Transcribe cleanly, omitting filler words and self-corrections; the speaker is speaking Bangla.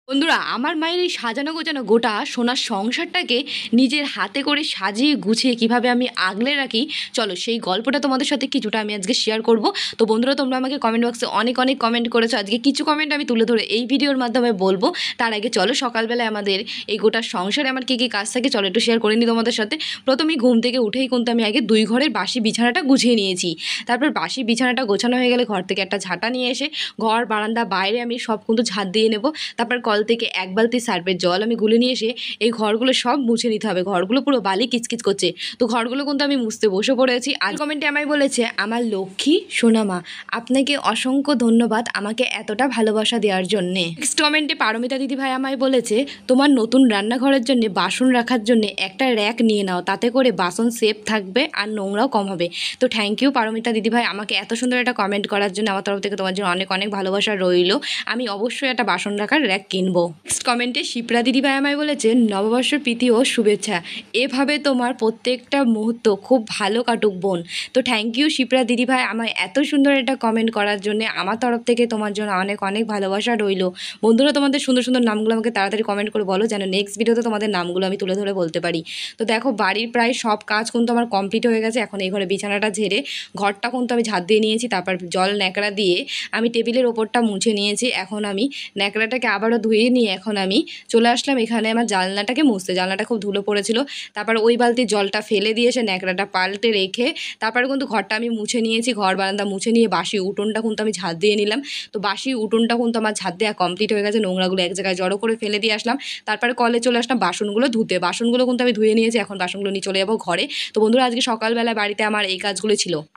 বন্ধুরা, আমার মায়ের এই সাজানো গোছানো গোটা সোনার সংসারটাকে নিজের হাতে করে সাজিয়ে গুছিয়ে কিভাবে আমি আগলে রাখি, চলো সেই গল্পটা তোমাদের সাথে কিছুটা আমি আজকে শেয়ার করব। তো বন্ধুরা, তোমরা আমাকে কমেন্ট বক্সে অনেক অনেক কমেন্ট করেছো, আজকে কিছু কমেন্ট আমি তুলে ধরে এই ভিডিওর মাধ্যমে বলবো। তার আগে চলো সকালবেলায় আমাদের এই গোটা সংসারে আমার কী কী কাজ থাকে চলো একটু শেয়ার করে নিই তোমাদের সাথে। প্রথমেই ঘুম থেকে উঠেই কিন্তু আমি আগে দুই ঘরের বাসি বিছানাটা গুছিয়ে নিয়েছি। তারপর বাসি বিছানাটা গোছানো হয়ে গেলে ঘর থেকে একটা ঝাঁটা নিয়ে এসে ঘর বারান্দা বাইরে আমি সব কিন্তু ঝাঁট দিয়ে নেব। তারপর কল থেকে এক বালতি সার্ফের জল আমি গুলে নিয়ে এসে এই ঘরগুলো সব মুছে নিতে হবে। ঘরগুলো পুরো বালি কিচকিচ করছে, তো ঘরগুলো কিন্তু আমি মুছতে বসে পড়েছি। আর কমেন্টে আমায় বলেছে, আমার লক্ষ্মী সোনামা, আপনাকে অসংখ্য ধন্যবাদ আমাকে এতটা ভালোবাসা দেওয়ার জন্যে। নেক্সট কমেন্টে পারমিতা দিদি ভাই আমায় বলেছে, তোমার নতুন রান্নাঘরের জন্য বাসন রাখার জন্য একটা র্যাক নিয়ে নাও, তাতে করে বাসন সেফ থাকবে আর নোংরাও কম হবে। তো থ্যাংক ইউ পারমিতা দিদি ভাই, আমাকে এত সুন্দর একটা কমেন্ট করার জন্য। আমার তরফ থেকে তোমার জন্য অনেক অনেক ভালোবাসা রইল। আমি অবশ্যই একটা বাসন রাখার র্যাক কিনবো। নেক্সট কমেন্টে শিপ্রা দিদি ভাই আমায় বলেছে, নববর্ষের প্রীতি ও শুভেচ্ছা, এভাবে তোমার প্রত্যেকটা মুহূর্ত খুব ভালো কাটুক বোন। তো থ্যাংক ইউ শিপ্রা দিদি ভাই আমায় এত সুন্দর একটা কমেন্ট করার জন্য। আমার তরফ থেকে তোমার জন্য অনেক অনেক ভালোবাসা রইল। বন্ধুরা, তোমাদের সুন্দর সুন্দর নামগুলো আমাকে তাড়াতাড়ি কমেন্ট করে বলো, যেন নেক্সট ভিডিওতে তোমাদের নামগুলো আমি তুলে ধরে বলতে পারি। তো দেখো, বাড়ির প্রায় সব কাজ কিন্তু আমার কমপ্লিট হয়ে গেছে। এখন এই ঘরে বিছানাটা ঝেড়ে ঘরটা কিন্তু আমি ঝাঁট দিয়ে নিয়েছি। তারপর জল ন্যাকড়া দিয়ে আমি টেবিলের ওপরটা মুছে নিয়েছি। এখন আমি ন্যাকড়াটাকে আবারও ধুয়ে নিয়ে এখন আমি চলে আসলাম এখানে আমার জানলাটাকে মুছতে। জানলাটা খুব ধুলো পড়েছিল। তারপর ওই বালতির জলটা ফেলে দিয়ে এসে ন্যাকড়াটা পাল্টে রেখে তারপরে কিন্তু ঘরটা আমি মুছে নিয়েছি। ঘর বারান্দা মুছে নিয়ে বাসি উঠোনটা কিন্তু আমি ঝাঁট দিয়ে নিলাম। তো বাসি উঠোনটা কিন্তু আমার ঝাঁট দেওয়া কমপ্লিট হয়ে গেছে। নোংরাগুলো এক জায়গায় জড়ো করে ফেলে দিয়ে আসলাম। তারপরে কলে চলে আসলাম বাসনগুলো ধুতে। বাসনগুলো কিন্তু আমি ধুয়ে নিয়েছি। এখন বাসনগুলো নিয়ে চলে যাবো ঘরে। তো বন্ধুরা, আজকে সকালবেলায় বাড়িতে আমার এই কাজগুলো ছিল।